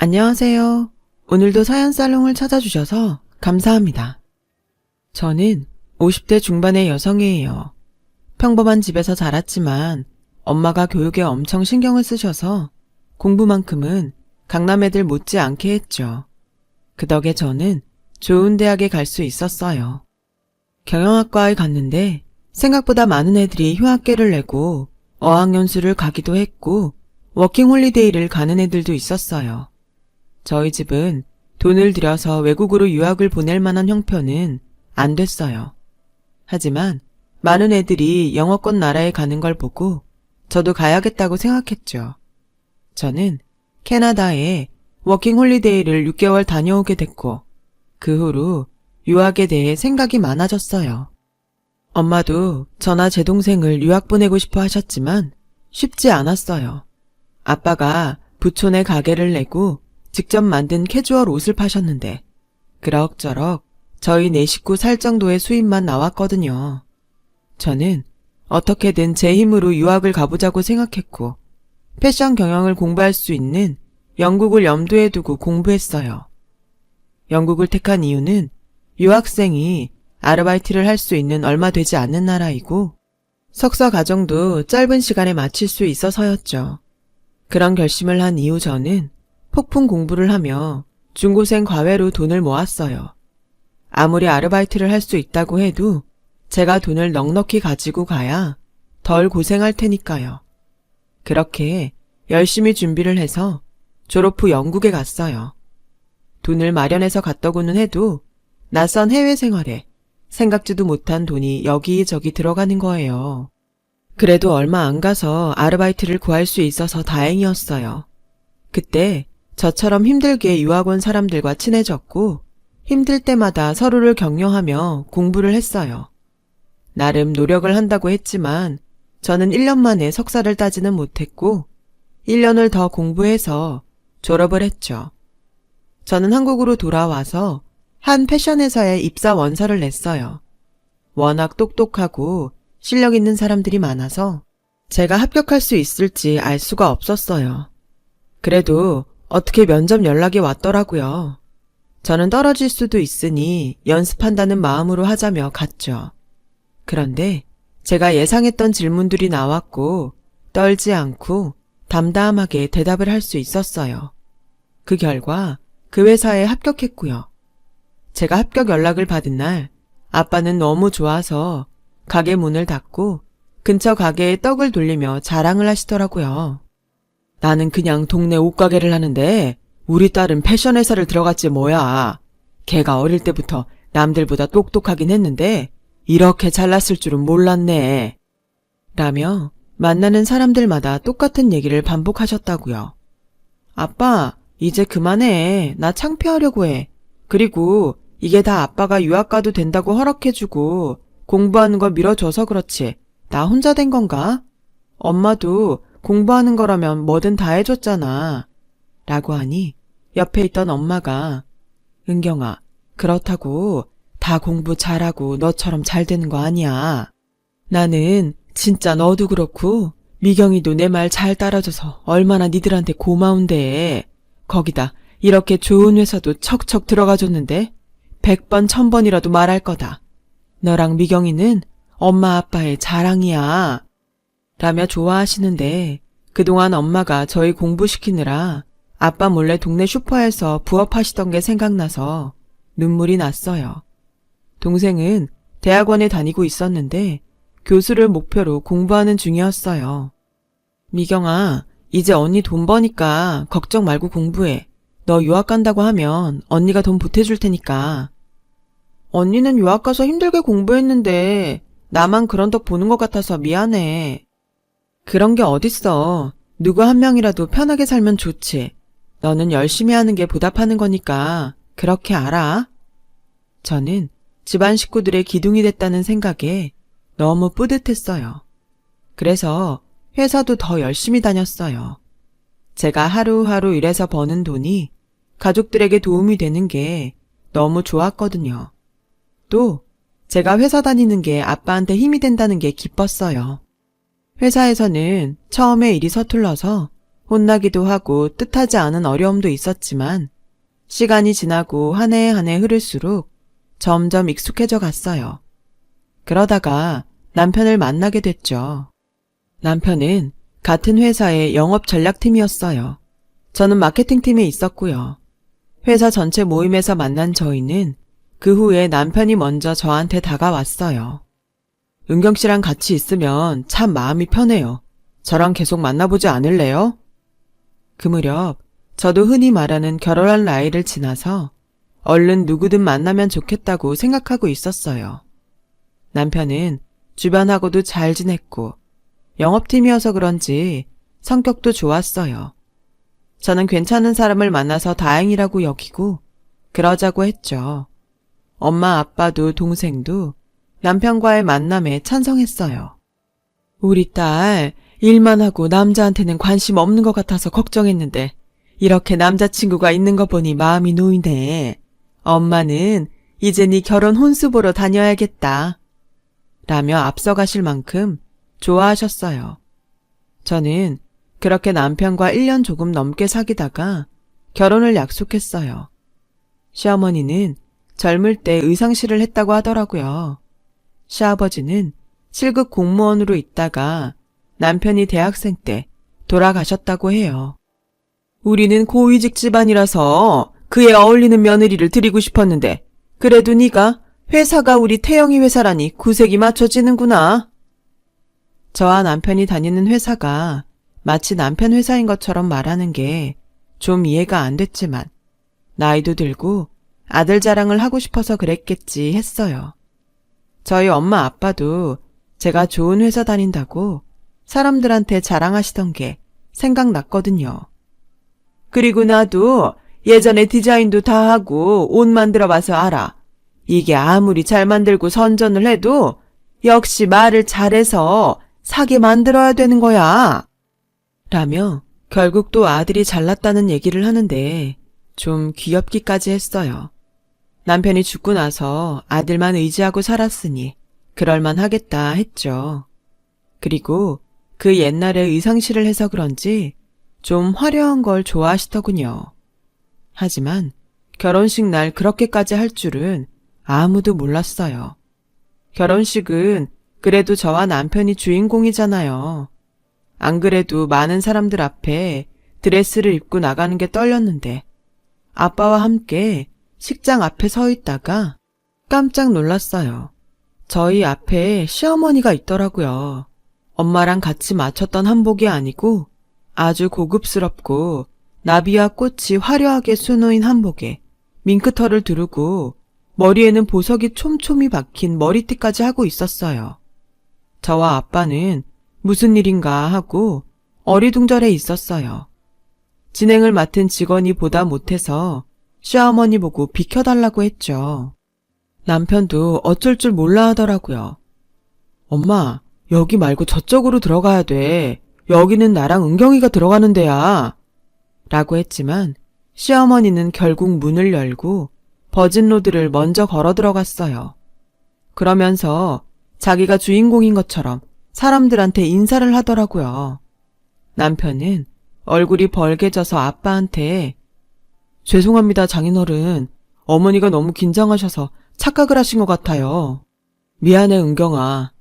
안녕하세요. 오늘도 사연살롱을 찾아주셔서 감사합니다. 저는 50대 중반의 여성이에요. 평범한 집에서 자랐지만 엄마가 교육에 엄청 신경을 쓰셔서 공부만큼은 강남 애들 못지않게 했죠. 그 덕에 저는 좋은 대학에 갈 수 있었어요. 경영학과에 갔는데 생각보다 많은 애들이 휴학계를 내고 어학연수를 가기도 했고 워킹홀리데이를 가는 애들도 있었어요. 저희 집은 돈을 들여서 외국으로 유학을 보낼 만한 형편은 안 됐어요. 하지만 많은 애들이 영어권 나라에 가는 걸 보고 저도 가야겠다고 생각했죠. 저는 캐나다에 워킹홀리데이를 6개월 다녀오게 됐고 그 후로 유학에 대해 생각이 많아졌어요. 엄마도 저나 제 동생을 유학 보내고 싶어 하셨지만 쉽지 않았어요. 아빠가 부촌에 가게를 내고 직접 만든 캐주얼 옷을 파셨는데 그럭저럭 저희 네 식구 살 정도의 수입만 나왔거든요. 저는 어떻게든 제 힘으로 유학을 가보자고 생각했고 패션 경영을 공부할 수 있는 영국을 염두에 두고 공부했어요. 영국을 택한 이유는 유학생이 아르바이트를 할 수 있는 얼마 되지 않는 나라이고 석사 과정도 짧은 시간에 마칠 수 있어서였죠. 그런 결심을 한 이후 저는 폭풍 공부를 하며 중고생 과외로 돈을 모았어요. 아무리 아르바이트를 할 수 있다고 해도 제가 돈을 넉넉히 가지고 가야 덜 고생할 테니까요. 그렇게 열심히 준비를 해서 졸업 후 영국에 갔어요. 돈을 마련해서 갔더구는 해도 낯선 해외 생활에 생각지도 못한 돈이 여기저기 들어가는 거예요. 그래도 얼마 안 가서 아르바이트를 구할 수 있어서 다행이었어요. 그때 저처럼 힘들게 유학 온 사람들과 친해졌고 힘들 때마다 서로를 격려하며 공부를 했어요. 나름 노력을 한다고 했지만 저는 1년 만에 석사를 따지는 못했고 1년을 더 공부해서 졸업을 했죠. 저는 한국으로 돌아와서 한 패션 회사에 입사 원서를 냈어요. 워낙 똑똑하고 실력 있는 사람들이 많아서 제가 합격할 수 있을지 알 수가 없었어요. 그래도 어떻게 면접 연락이 왔더라고요. 저는 떨어질 수도 있으니 연습한다는 마음으로 하자며 갔죠. 그런데 제가 예상했던 질문들이 나왔고 떨지 않고 담담하게 대답을 할 수 있었어요. 그 결과 그 회사에 합격했고요. 제가 합격 연락을 받은 날 아빠는 너무 좋아서 가게 문을 닫고 근처 가게에 떡을 돌리며 자랑을 하시더라고요. 나는 그냥 동네 옷가게를 하는데 우리 딸은 패션 회사를 들어갔지 뭐야. 걔가 어릴 때부터 남들보다 똑똑하긴 했는데 이렇게 잘났을 줄은 몰랐네. 라며 만나는 사람들마다 똑같은 얘기를 반복하셨다고요. 아빠, 이제 그만해. 나 창피하려고 해. 그리고 이게 다 아빠가 유학 가도 된다고 허락해주고 공부하는 거 밀어줘서 그렇지. 나 혼자 된 건가? 엄마도 공부하는 거라면 뭐든 다 해줬잖아. 라고 하니 옆에 있던 엄마가 은경아, 그렇다고 다 공부 잘하고 너처럼 잘 되는 거 아니야. 나는 진짜 너도 그렇고 미경이도 내 말 잘 따라줘서 얼마나 니들한테 고마운데. 거기다 이렇게 좋은 회사도 척척 들어가줬는데 100번 1000번이라도 말할 거다. 너랑 미경이는 엄마 아빠의 자랑이야. 라며 좋아하시는데 그동안 엄마가 저희 공부시키느라 아빠 몰래 동네 슈퍼에서 부업하시던 게 생각나서 눈물이 났어요. 동생은 대학원에 다니고 있었는데 교수를 목표로 공부하는 중이었어요. 미경아, 이제 언니 돈 버니까 걱정 말고 공부해. 너 유학 간다고 하면 언니가 돈 보태줄 테니까. 언니는 유학 가서 힘들게 공부했는데 나만 그런 덕 보는 것 같아서 미안해. 그런 게 어딨어. 누구 한 명이라도 편하게 살면 좋지. 너는 열심히 하는 게 보답하는 거니까 그렇게 알아. 저는 집안 식구들의 기둥이 됐다는 생각에 너무 뿌듯했어요. 그래서 회사도 더 열심히 다녔어요. 제가 하루하루 일해서 버는 돈이 가족들에게 도움이 되는 게 너무 좋았거든요. 또 제가 회사 다니는 게 아빠한테 힘이 된다는 게 기뻤어요. 회사에서는 처음에 일이 서툴러서 혼나기도 하고 뜻하지 않은 어려움도 있었지만 시간이 지나고 한 해 한 해 흐를수록 점점 익숙해져 갔어요. 그러다가 남편을 만나게 됐죠. 남편은 같은 회사의 영업 전략팀이었어요. 저는 마케팅팀에 있었고요. 회사 전체 모임에서 만난 저희는 그 후에 남편이 먼저 저한테 다가왔어요. 은경 씨랑 같이 있으면 참 마음이 편해요. 저랑 계속 만나보지 않을래요? 그 무렵 저도 흔히 말하는 결혼할 나이를 지나서 얼른 누구든 만나면 좋겠다고 생각하고 있었어요. 남편은 주변하고도 잘 지냈고 영업팀이어서 그런지 성격도 좋았어요. 저는 괜찮은 사람을 만나서 다행이라고 여기고 그러자고 했죠. 엄마, 아빠도 동생도 남편과의 만남에 찬성했어요. 우리 딸 일만 하고 남자한테는 관심 없는 것 같아서 걱정했는데 이렇게 남자친구가 있는 거 보니 마음이 놓이네. 엄마는 이제 네 결혼 혼수 보러 다녀야겠다. 라며 앞서가실 만큼 좋아하셨어요. 저는 그렇게 남편과 1년 조금 넘게 사귀다가 결혼을 약속했어요. 시어머니는 젊을 때 의상실을 했다고 하더라고요. 시아버지는 7급 공무원으로 있다가 남편이 대학생 때 돌아가셨다고 해요. 우리는 고위직 집안이라서 그에 어울리는 며느리를 드리고 싶었는데 그래도 네가 회사가 우리 태영이 회사라니 구색이 맞춰지는구나. 저와 남편이 다니는 회사가 마치 남편 회사인 것처럼 말하는 게 좀 이해가 안 됐지만 나이도 들고 아들 자랑을 하고 싶어서 그랬겠지 했어요. 저희 엄마 아빠도 제가 좋은 회사 다닌다고 사람들한테 자랑하시던 게 생각났거든요. 그리고 나도 예전에 디자인도 다 하고 옷 만들어 봐서 알아. 이게 아무리 잘 만들고 선전을 해도 역시 말을 잘해서 사게 만들어야 되는 거야. 라며 결국 또 아들이 잘났다는 얘기를 하는데 좀 귀엽기까지 했어요. 남편이 죽고 나서 아들만 의지하고 살았으니 그럴만 하겠다 했죠. 그리고 그 옛날에 의상실을 해서 그런지 좀 화려한 걸 좋아하시더군요. 하지만 결혼식 날 그렇게까지 할 줄은 아무도 몰랐어요. 결혼식은 그래도 저와 남편이 주인공이잖아요. 안 그래도 많은 사람들 앞에 드레스를 입고 나가는 게 떨렸는데 아빠와 함께 식장 앞에 서 있다가 깜짝 놀랐어요. 저희 앞에 시어머니가 있더라고요. 엄마랑 같이 맞췄던 한복이 아니고 아주 고급스럽고 나비와 꽃이 화려하게 수놓인 한복에 밍크털을 두르고 머리에는 보석이 촘촘히 박힌 머리띠까지 하고 있었어요. 저와 아빠는 무슨 일인가 하고 어리둥절해 있었어요. 진행을 맡은 직원이 보다 못해서 시어머니 보고 비켜달라고 했죠. 남편도 어쩔 줄 몰라 하더라고요. 엄마, 여기 말고 저쪽으로 들어가야 돼. 여기는 나랑 은경이가 들어가는 데야. 라고 했지만 시어머니는 결국 문을 열고 버진로드를 먼저 걸어 들어갔어요. 그러면서 자기가 주인공인 것처럼 사람들한테 인사를 하더라고요. 남편은 얼굴이 벌개져서 아빠한테 죄송합니다, 장인어른. 어머니가 너무 긴장하셔서 착각을 하신 것 같아요. 미안해, 은경아.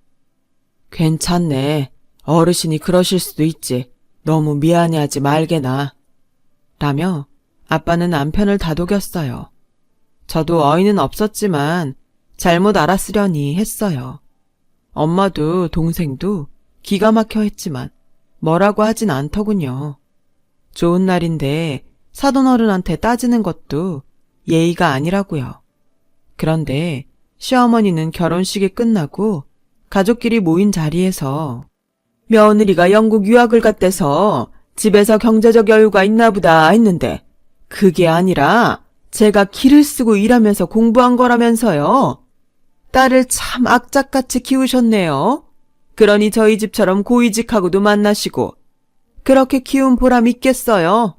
괜찮네. 어르신이 그러실 수도 있지. 너무 미안해하지 말게나. 라며 아빠는 남편을 다독였어요. 저도 어이는 없었지만 잘못 알았으려니 했어요. 엄마도 동생도 기가 막혀 했지만 뭐라고 하진 않더군요. 좋은 날인데 사돈어른한테 따지는 것도 예의가 아니라고요. 그런데 시어머니는 결혼식이 끝나고 가족끼리 모인 자리에서 며느리가 영국 유학을 갔대서 집에서 경제적 여유가 있나 보다 했는데 그게 아니라 제가 기를 쓰고 일하면서 공부한 거라면서요. 딸을 참 악착같이 키우셨네요. 그러니 저희 집처럼 고위직하고도 만나시고 그렇게 키운 보람 있겠어요.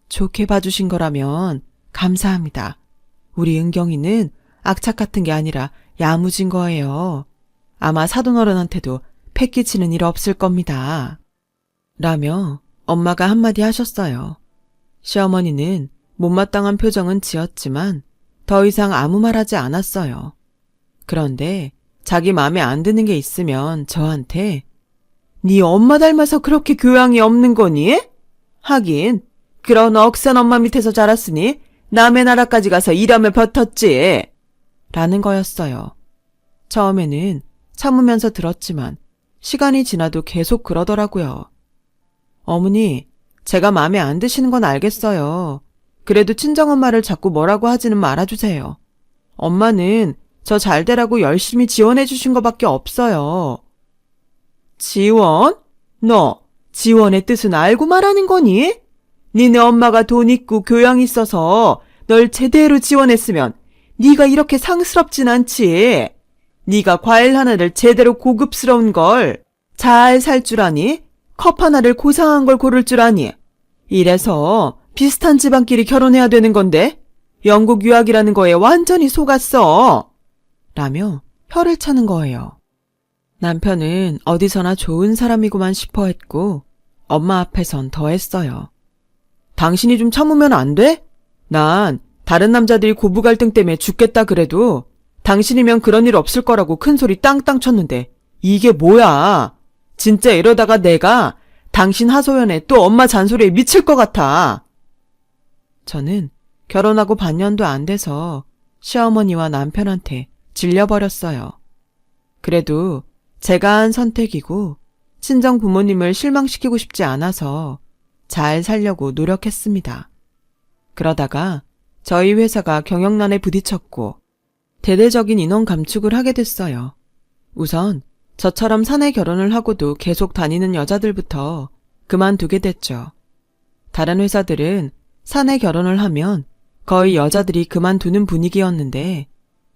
좋게 봐주신 거라면 감사합니다. 우리 은경이는 악착 같은 게 아니라 야무진 거예요. 아마 사돈어른한테도 패 끼치는 일 없을 겁니다. 라며 엄마가 한마디 하셨어요. 시어머니는 못마땅한 표정은 지었지만 더 이상 아무 말 하지 않았어요. 그런데 자기 맘에 안 드는 게 있으면 저한테 네 엄마 닮아서 그렇게 교양이 없는 거니? 하긴 그런 억센 엄마 밑에서 자랐으니 남의 나라까지 가서 일하며 버텼지. 라는 거였어요. 처음에는 참으면서 들었지만 시간이 지나도 계속 그러더라고요. 어머니, 제가 마음에 안 드시는 건 알겠어요. 그래도 친정엄마를 자꾸 뭐라고 하지는 말아주세요. 엄마는 저 잘되라고 열심히 지원해 주신 거밖에 없어요. 지원? 너 지원의 뜻은 알고 말하는 거니? 니네 엄마가 돈 있고 교양 있어서 널 제대로 지원했으면 네가 이렇게 상스럽진 않지. 네가 과일 하나를 제대로 고급스러운 걸 잘 살 줄 아니? 컵 하나를 고상한 걸 고를 줄 아니? 이래서 비슷한 집안끼리 결혼해야 되는 건데 영국 유학이라는 거에 완전히 속았어. 라며 혀를 차는 거예요. 남편은 어디서나 좋은 사람이구만 싶어 했고 엄마 앞에선 더 했어요. 당신이 좀 참으면 안 돼? 난 다른 남자들이 고부 갈등 때문에 죽겠다 그래도 당신이면 그런 일 없을 거라고 큰 소리 땅땅 쳤는데 이게 뭐야? 진짜 이러다가 내가 당신 하소연에 또 엄마 잔소리에 미칠 것 같아. 저는 결혼하고 반년도 안 돼서 시어머니와 남편한테 질려버렸어요. 그래도 제가 한 선택이고 친정 부모님을 실망시키고 싶지 않아서 잘 살려고 노력했습니다. 그러다가 저희 회사가 경영난에 부딪혔고 대대적인 인원 감축을 하게 됐어요. 우선 저처럼 사내 결혼을 하고도 계속 다니는 여자들부터 그만두게 됐죠. 다른 회사들은 사내 결혼을 하면 거의 여자들이 그만두는 분위기였는데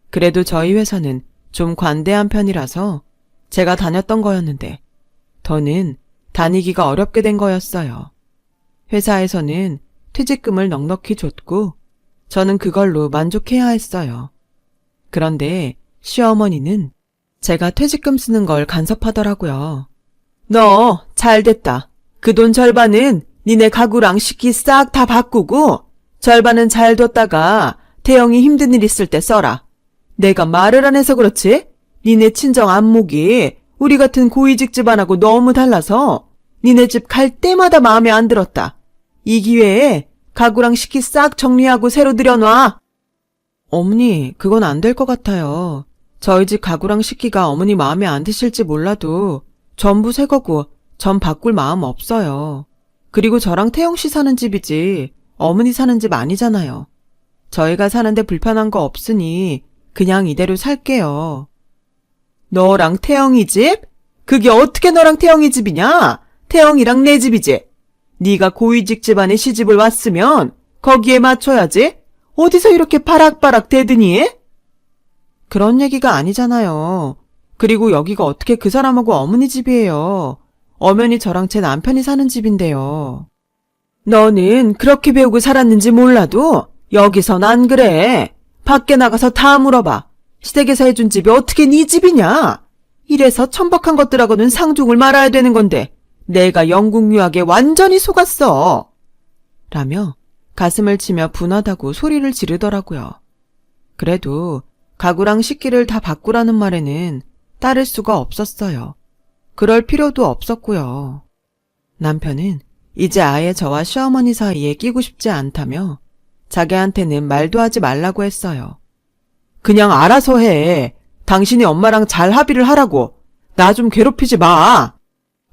그래도 저희 회사는 좀 관대한 편이라서 제가 다녔던 거였는데 더는 다니기가 어렵게 된 거였어요. 회사에서는 퇴직금을 넉넉히 줬고 저는 그걸로 만족해야 했어요. 그런데 시어머니는 제가 퇴직금 쓰는 걸 간섭하더라고요. 너 잘됐다. 그 돈 절반은 니네 가구랑 식기 싹 다 바꾸고 절반은 잘 뒀다가 태영이 힘든 일 있을 때 써라. 내가 말을 안 해서 그렇지? 니네 친정 안목이 우리 같은 고위직 집안하고 너무 달라서 니네 집 갈 때마다 마음에 안 들었다. 이 기회에 가구랑 식기 싹 정리하고 새로 들여놔. 어머니, 그건 안 될 것 같아요. 저희 집 가구랑 식기가 어머니 마음에 안 드실지 몰라도 전부 새 거고 전 바꿀 마음 없어요. 그리고 저랑 태영 씨 사는 집이지 어머니 사는 집 아니잖아요. 저희가 사는데 불편한 거 없으니 그냥 이대로 살게요. 너랑 태영이 집? 그게 어떻게 너랑 태영이 집이냐? 태영이랑 내 집이지. 네가 고위직 집안에 시집을 왔으면 거기에 맞춰야지. 어디서 이렇게 바락바락 대드니? 그런 얘기가 아니잖아요. 그리고 여기가 어떻게 그 사람하고 어머니 집이에요. 엄연히 저랑 제 남편이 사는 집인데요. 너는 그렇게 배우고 살았는지 몰라도 여기선 안 그래. 밖에 나가서 다 물어봐. 시댁에서 해준 집이 어떻게 네 집이냐? 이래서 천박한 것들하고는 상종을 말아야 되는 건데 내가 영국 유학에 완전히 속았어. 라며 가슴을 치며 분하다고 소리를 지르더라고요. 그래도 가구랑 식기를 다 바꾸라는 말에는 따를 수가 없었어요. 그럴 필요도 없었고요. 남편은 이제 아예 저와 시어머니 사이에 끼고 싶지 않다며 자기한테는 말도 하지 말라고 했어요. 그냥 알아서 해. 당신이 엄마랑 잘 합의를 하라고. 나 좀 괴롭히지 마.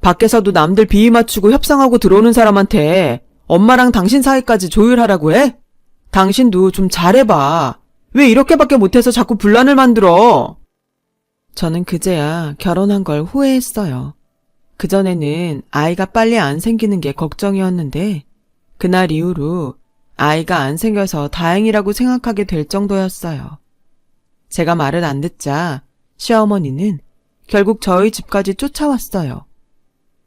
밖에서도 남들 비위 맞추고 협상하고 들어오는 사람한테 엄마랑 당신 사이까지 조율하라고 해? 당신도 좀 잘해봐. 왜 이렇게밖에 못해서 자꾸 분란을 만들어? 저는 그제야 결혼한 걸 후회했어요. 그전에는 아이가 빨리 안 생기는 게 걱정이었는데 그날 이후로 아이가 안 생겨서 다행이라고 생각하게 될 정도였어요. 제가 말을 안 듣자 시어머니는 결국 저희 집까지 쫓아왔어요.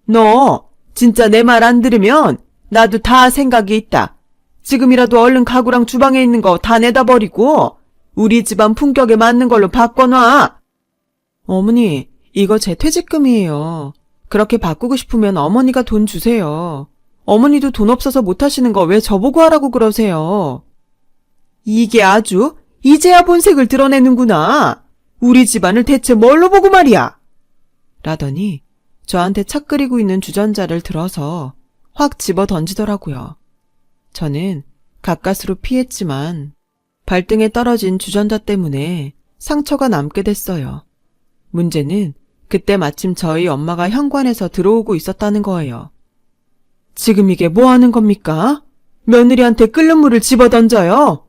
너 진짜 내 말 안 들으면 나도 다 생각이 있다. 지금이라도 얼른 가구랑 주방에 있는 거 다 내다 버리고 우리 집안 품격에 맞는 걸로 바꿔놔. 어머니, 이거 제 퇴직금이에요. 그렇게 바꾸고 싶으면 어머니가 돈 주세요. 어머니도 돈 없어서 못하시는 거 왜 저보고 하라고 그러세요? 이게 아주 이제야 본색을 드러내는구나. 우리 집안을 대체 뭘로 보고 말이야? 라더니 저한테 차 끓이고 있는 주전자를 들어서 확 집어 던지더라고요. 저는 가까스로 피했지만 발등에 떨어진 주전자 때문에 상처가 남게 됐어요. 문제는 그때 마침 저희 엄마가 현관에서 들어오고 있었다는 거예요. 지금 이게 뭐 하는 겁니까? 며느리한테 끓는 물을 집어 던져요?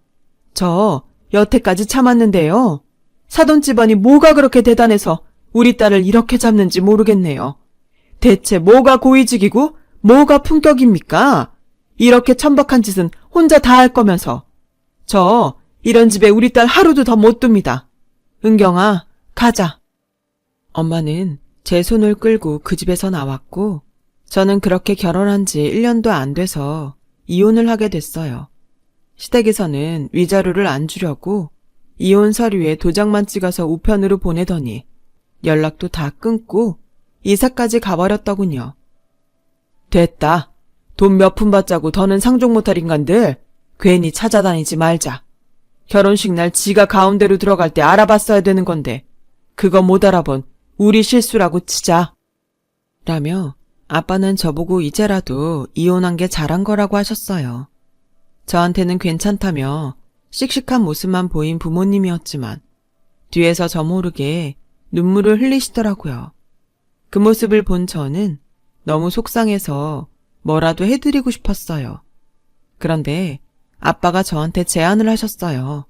저 여태까지 참았는데요. 사돈 집안이 뭐가 그렇게 대단해서 우리 딸을 이렇게 잡는지 모르겠네요. 대체 뭐가 고위직이고 뭐가 품격입니까? 이렇게 천박한 짓은 혼자 다 할 거면서. 저 이런 집에 우리 딸 하루도 더 못 둡니다. 은경아, 가자. 엄마는 제 손을 끌고 그 집에서 나왔고 저는 그렇게 결혼한 지 1년도 안 돼서 이혼을 하게 됐어요. 시댁에서는 위자료를 안 주려고 이혼 서류에 도장만 찍어서 우편으로 보내더니 연락도 다 끊고 이사까지 가버렸더군요. 됐다. 돈 몇 푼 받자고 더는 상종 못할 인간들 괜히 찾아다니지 말자. 결혼식 날 지가 가운데로 들어갈 때 알아봤어야 되는 건데 그거 못 알아본 우리 실수라고 치자. 라며 아빠는 저보고 이제라도 이혼한 게 잘한 거라고 하셨어요. 저한테는 괜찮다며 씩씩한 모습만 보인 부모님이었지만 뒤에서 저 모르게 눈물을 흘리시더라고요. 그 모습을 본 저는 너무 속상해서 뭐라도 해드리고 싶었어요. 그런데 아빠가 저한테 제안을 하셨어요.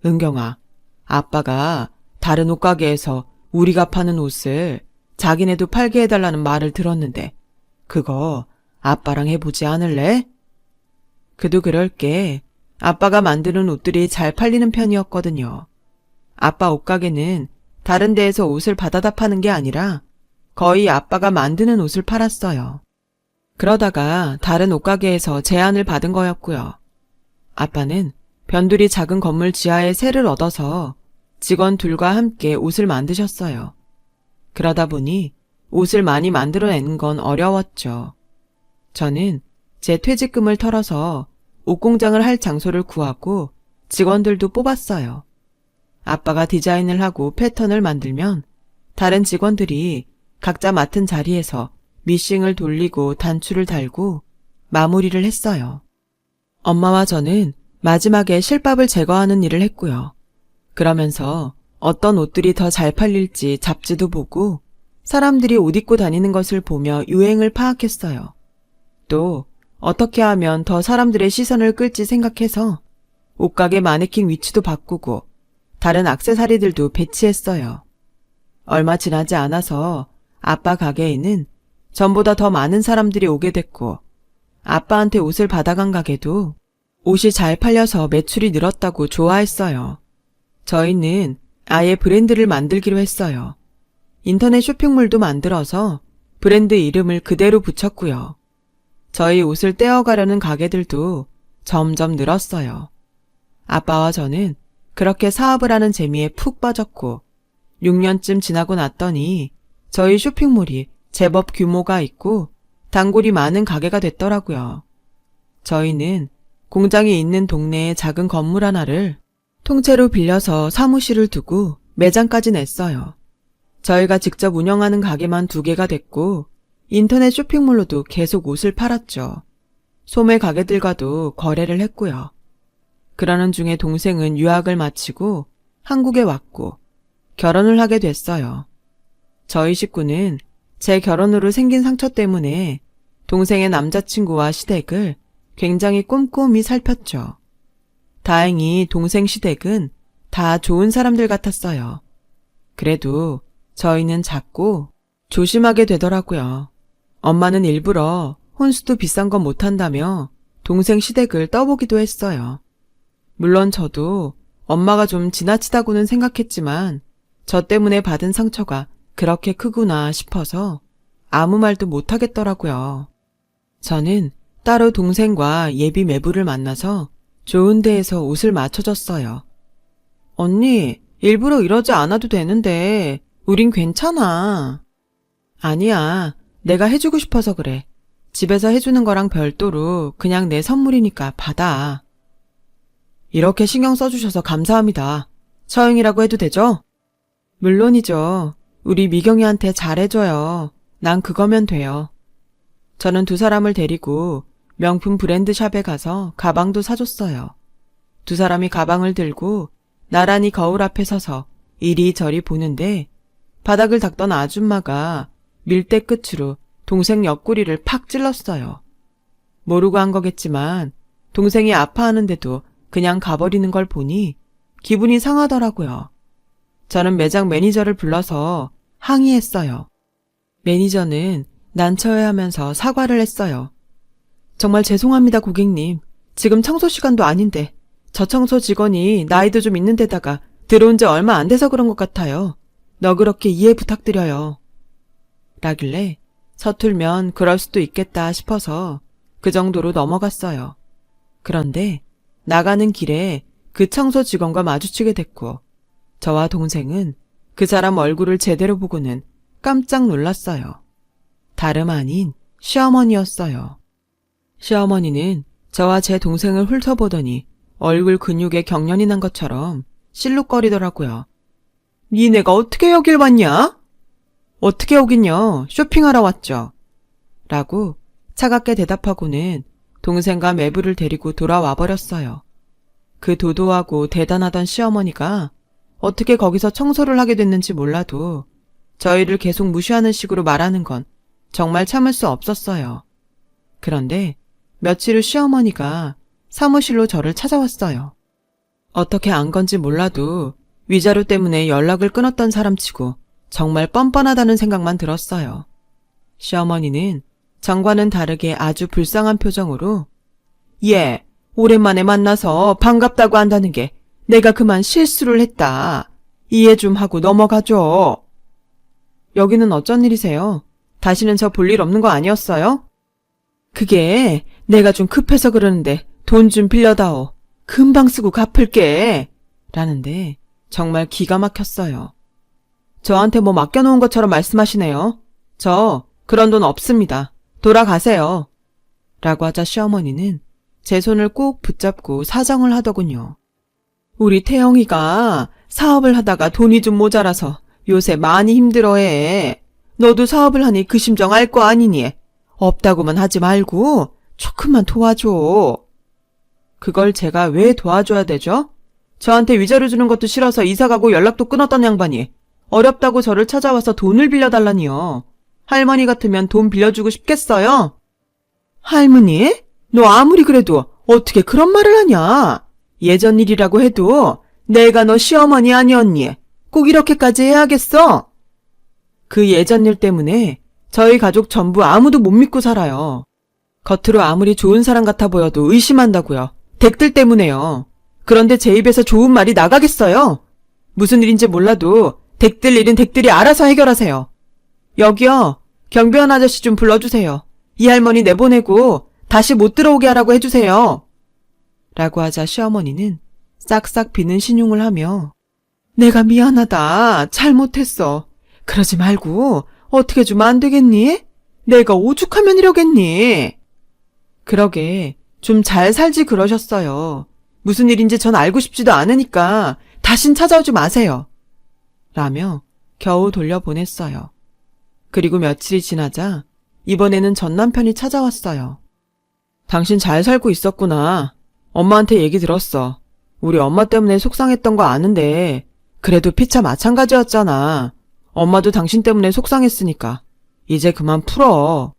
은경아, 아빠가 다른 옷가게에서 우리가 파는 옷을 자기네도 팔게 해달라는 말을 들었는데 그거 아빠랑 해보지 않을래? 그도 그럴 게 아빠가 만드는 옷들이 잘 팔리는 편이었거든요. 아빠 옷가게는 다른 데에서 옷을 받아다 파는 게 아니라 거의 아빠가 만드는 옷을 팔았어요. 그러다가 다른 옷가게에서 제안을 받은 거였고요. 아빠는 변두리 작은 건물 지하에 세를 얻어서 직원 둘과 함께 옷을 만드셨어요. 그러다 보니 옷을 많이 만들어내는 건 어려웠죠. 저는 제 퇴직금을 털어서 옷공장을 할 장소를 구하고 직원들도 뽑았어요. 아빠가 디자인을 하고 패턴을 만들면 다른 직원들이 각자 맡은 자리에서 미싱을 돌리고 단추를 달고 마무리를 했어요. 엄마와 저는 마지막에 실밥을 제거하는 일을 했고요. 그러면서 어떤 옷들이 더 잘 팔릴지 잡지도 보고 사람들이 옷 입고 다니는 것을 보며 유행을 파악했어요. 또 어떻게 하면 더 사람들의 시선을 끌지 생각해서 옷가게 마네킹 위치도 바꾸고 다른 액세서리들도 배치했어요. 얼마 지나지 않아서 아빠 가게에는 전보다 더 많은 사람들이 오게 됐고 아빠한테 옷을 받아간 가게도 옷이 잘 팔려서 매출이 늘었다고 좋아했어요. 저희는 아예 브랜드를 만들기로 했어요. 인터넷 쇼핑몰도 만들어서 브랜드 이름을 그대로 붙였고요. 저희 옷을 떼어가려는 가게들도 점점 늘었어요. 아빠와 저는 그렇게 사업을 하는 재미에 푹 빠졌고 6년쯤 지나고 났더니 저희 쇼핑몰이 제법 규모가 있고 단골이 많은 가게가 됐더라고요. 저희는 공장이 있는 동네의 작은 건물 하나를 통째로 빌려서 사무실을 두고 매장까지 냈어요. 저희가 직접 운영하는 가게만 2개가 됐고 인터넷 쇼핑몰로도 계속 옷을 팔았죠. 소매 가게들과도 거래를 했고요. 그러는 중에 동생은 유학을 마치고 한국에 왔고 결혼을 하게 됐어요. 저희 식구는 제 결혼으로 생긴 상처 때문에 동생의 남자친구와 시댁을 굉장히 꼼꼼히 살폈죠. 다행히 동생 시댁은 다 좋은 사람들 같았어요. 그래도 저희는 자꾸 조심하게 되더라고요. 엄마는 일부러 혼수도 비싼 건 못한다며 동생 시댁을 떠보기도 했어요. 물론 저도 엄마가 좀 지나치다고는 생각했지만 저 때문에 받은 상처가 그렇게 크구나 싶어서 아무 말도 못하겠더라고요. 저는 따로 동생과 예비 매부를 만나서 좋은 데에서 옷을 맞춰줬어요. 언니, 일부러 이러지 않아도 되는데 우린 괜찮아. 아니야, 내가 해주고 싶어서 그래. 집에서 해주는 거랑 별도로 그냥 내 선물이니까 받아. 이렇게 신경 써주셔서 감사합니다. 처형이라고 해도 되죠? 물론이죠. 우리 미경이한테 잘해줘요. 난 그거면 돼요. 저는 두 사람을 데리고 명품 브랜드 샵에 가서 가방도 사줬어요. 두 사람이 가방을 들고 나란히 거울 앞에 서서 이리저리 보는데 바닥을 닦던 아줌마가 밀대 끝으로 동생 옆구리를 팍 찔렀어요. 모르고 한 거겠지만 동생이 아파하는데도 그냥 가버리는 걸 보니 기분이 상하더라고요. 저는 매장 매니저를 불러서 항의했어요. 매니저는 난처해하면서 사과를 했어요. 정말 죄송합니다, 고객님. 지금 청소 시간도 아닌데 저 청소 직원이 나이도 좀 있는 데다가 들어온 지 얼마 안 돼서 그런 것 같아요. 너그럽게 이해 부탁드려요. 라길래 서툴면 그럴 수도 있겠다 싶어서 그 정도로 넘어갔어요. 그런데 나가는 길에 그 청소 직원과 마주치게 됐고 저와 동생은 그 사람 얼굴을 제대로 보고는 깜짝 놀랐어요. 다름 아닌 시어머니였어요. 시어머니는 저와 제 동생을 훑어보더니 얼굴 근육에 경련이 난 것처럼 실룩거리더라고요. 니네가 어떻게 여길 왔냐? 어떻게 오긴요. 쇼핑하러 왔죠. 라고 차갑게 대답하고는 동생과 매부를 데리고 돌아와 버렸어요. 그 도도하고 대단하던 시어머니가 어떻게 거기서 청소를 하게 됐는지 몰라도 저희를 계속 무시하는 식으로 말하는 건 정말 참을 수 없었어요. 그런데 며칠 후 시어머니가 사무실로 저를 찾아왔어요. 어떻게 안 건지 몰라도 위자료 때문에 연락을 끊었던 사람치고 정말 뻔뻔하다는 생각만 들었어요. 시어머니는 전과는 다르게 아주 불쌍한 표정으로 예, 오랜만에 만나서 반갑다고 한다는 게 내가 그만 실수를 했다. 이해 좀 하고 넘어가죠. 여기는 어쩐 일이세요? 다시는 저 볼 일 없는 거 아니었어요? 그게 내가 좀 급해서 그러는데 돈 좀 빌려다오. 금방 쓰고 갚을게. 라는데 정말 기가 막혔어요. 저한테 뭐 맡겨놓은 것처럼 말씀하시네요. 저 그런 돈 없습니다. 돌아가세요. 라고 하자 시어머니는 제 손을 꼭 붙잡고 사정을 하더군요. 우리 태영이가 사업을 하다가 돈이 좀 모자라서 요새 많이 힘들어해. 너도 사업을 하니 그 심정 알 거 아니니? 없다고만 하지 말고 조금만 도와줘. 그걸 제가 왜 도와줘야 되죠? 저한테 위자료 주는 것도 싫어서 이사가고 연락도 끊었던 양반이 어렵다고 저를 찾아와서 돈을 빌려달라니요. 할머니 같으면 돈 빌려주고 싶겠어요? 할머니? 너 아무리 그래도 어떻게 그런 말을 하냐? 예전 일이라고 해도 내가 너 시어머니 아니었니? 꼭 이렇게까지 해야겠어? 그 예전 일 때문에 저희 가족 전부 아무도 못 믿고 살아요. 겉으로 아무리 좋은 사람 같아 보여도 의심한다고요. 댁들 때문에요. 그런데 제 입에서 좋은 말이 나가겠어요? 무슨 일인지 몰라도 댁들 일은 댁들이 알아서 해결하세요. 여기요. 경비원 아저씨 좀 불러주세요. 이 할머니 내보내고 다시 못 들어오게 하라고 해주세요. 라고 하자 시어머니는 싹싹 비는 신용을 하며 내가 미안하다. 잘못했어. 그러지 말고 어떻게 좀 안 되겠니? 내가 오죽하면 이러겠니? 그러게 좀 잘 살지 그러셨어요. 무슨 일인지 전 알고 싶지도 않으니까 다신 찾아오지 마세요. 라며 겨우 돌려보냈어요. 그리고 며칠이 지나자 이번에는 전 남편이 찾아왔어요. 당신 잘 살고 있었구나. 엄마한테 얘기 들었어. 우리 엄마 때문에 속상했던 거 아는데 그래도 피차 마찬가지였잖아. 엄마도 당신 때문에 속상했으니까 이제 그만 풀어.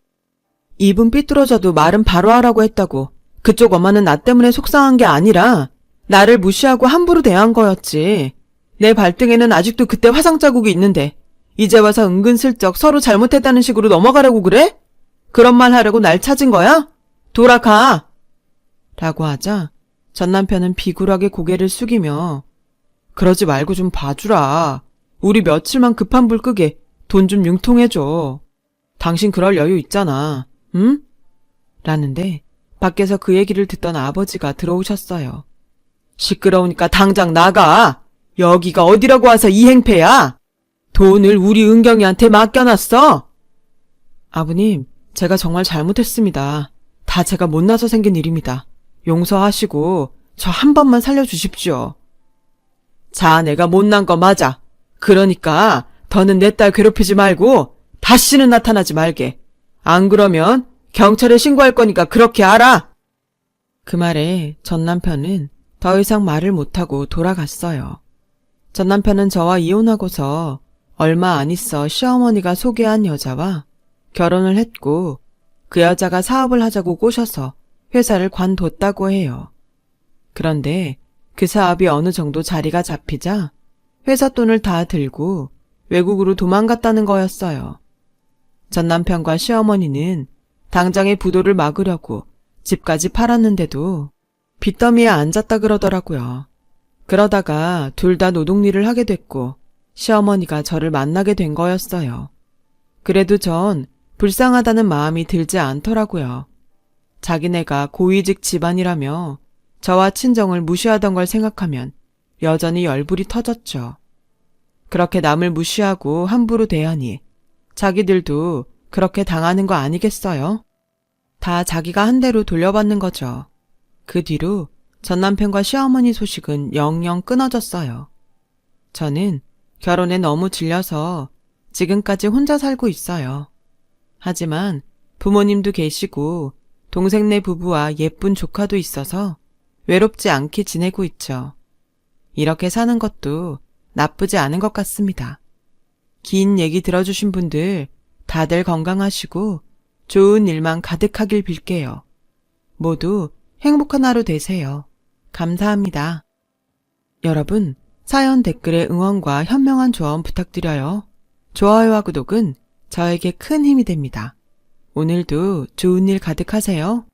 입은 삐뚤어져도 말은 바로 하라고 했다고. 그쪽 엄마는 나 때문에 속상한 게 아니라 나를 무시하고 함부로 대한 거였지. 내 발등에는 아직도 그때 화상 자국이 있는데 이제 와서 은근슬쩍 서로 잘못했다는 식으로 넘어가려고 그래? 그런 말 하려고 날 찾은 거야? 돌아가! 라고 하자 전 남편은 비굴하게 고개를 숙이며 그러지 말고 좀 봐주라. 우리 며칠만 급한 불 끄게 돈 좀 융통해줘. 당신 그럴 여유 있잖아. 응? 라는데 밖에서 그 얘기를 듣던 아버지가 들어오셨어요. 시끄러우니까 당장 나가. 여기가 어디라고 와서 이 행패야? 돈을 우리 은경이한테 맡겨놨어? 아버님, 제가 정말 잘못했습니다. 다 제가 못나서 생긴 일입니다. 용서하시고 저 한 번만 살려주십시오. 자, 내가 못난 거 맞아. 그러니까 더는 내 딸 괴롭히지 말고 다시는 나타나지 말게. 안 그러면 경찰에 신고할 거니까 그렇게 알아. 그 말에 전 남편은 더 이상 말을 못하고 돌아갔어요. 전 남편은 저와 이혼하고서 얼마 안 있어 시어머니가 소개한 여자와 결혼을 했고 그 여자가 사업을 하자고 꼬셔서 회사를 관뒀다고 해요. 그런데 그 사업이 어느 정도 자리가 잡히자 회사 돈을 다 들고 외국으로 도망갔다는 거였어요. 전 남편과 시어머니는 당장의 부도를 막으려고 집까지 팔았는데도 빚더미에 앉았다 그러더라고요. 그러다가 둘 다 노동일을 하게 됐고 시어머니가 저를 만나게 된 거였어요. 그래도 전 불쌍하다는 마음이 들지 않더라고요. 자기네가 고위직 집안이라며 저와 친정을 무시하던 걸 생각하면 여전히 열불이 터졌죠. 그렇게 남을 무시하고 함부로 대하니 자기들도 그렇게 당하는 거 아니겠어요? 다 자기가 한 대로 돌려받는 거죠. 그 뒤로 전 남편과 시어머니 소식은 영영 끊어졌어요. 저는 결혼에 너무 질려서 지금까지 혼자 살고 있어요. 하지만 부모님도 계시고 동생네 부부와 예쁜 조카도 있어서 외롭지 않게 지내고 있죠. 이렇게 사는 것도 나쁘지 않은 것 같습니다. 긴 얘기 들어주신 분들 다들 건강하시고 좋은 일만 가득하길 빌게요. 모두 행복한 하루 되세요. 감사합니다. 여러분, 사연 댓글에 응원과 현명한 조언 부탁드려요. 좋아요와 구독은 저에게 큰 힘이 됩니다. 오늘도 좋은 일 가득하세요.